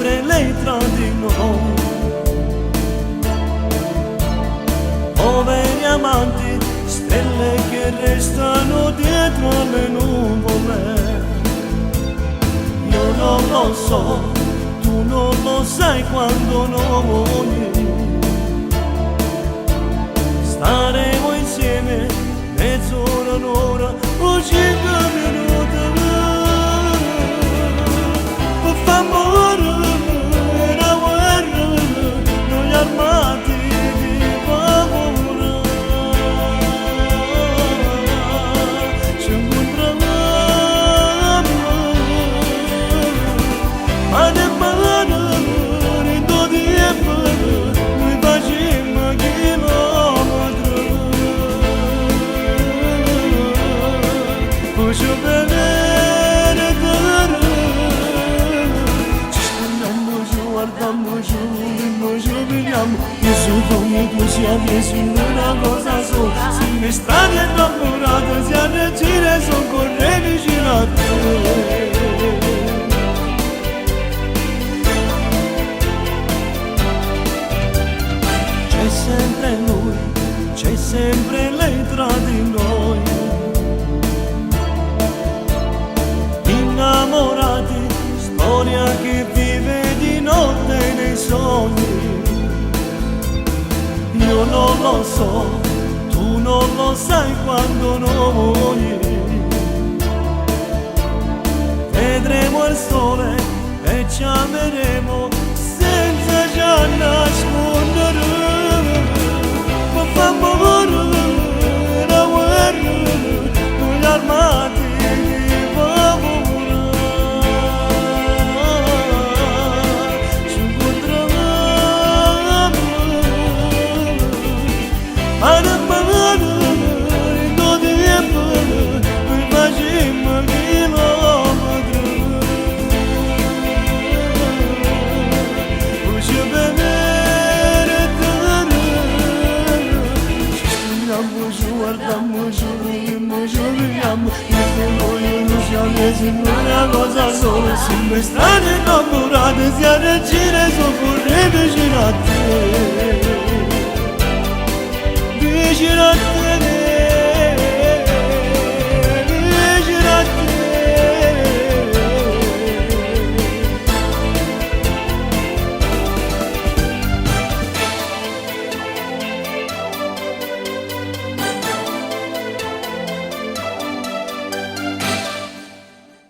sempre lei tra di noi. Poveri amanti, stelle che restano dietro alle nuvole. Io non lo so, tu non lo sai quando noi staremo insieme mezz'ora, un'ora o 5 minuti. Per favore, la guerra, noi armati di paura. Ci incontriamo, mano a mano, rindo di noi facciamo chilometri. Voglio vedere te. Ci vediamo, io sono come tu siamo in una cosa sola. Se mi state innamorata, si arruggira, sono corre vicino a te. C'è sempre lui, c'è sempre lei tra di noi. Innamorati, storia che vive di notte nei sogni. Io non lo so, tu non lo sai quando noi vedremo il sole e ci ameremo senza già nascondere. Ma fa morire la guerra, noi armati di paura. Ci incontriamo, mano a mano, rindo di noi facciamo chilometri. Voglio vedere te. Ci scriviamo, ci guardiamo, ci vediamo, ci vediamo. Noi non siamo una cosa sola. Se mi state innamorate, si arruggira, sono corre vicino a te. Vicino a te.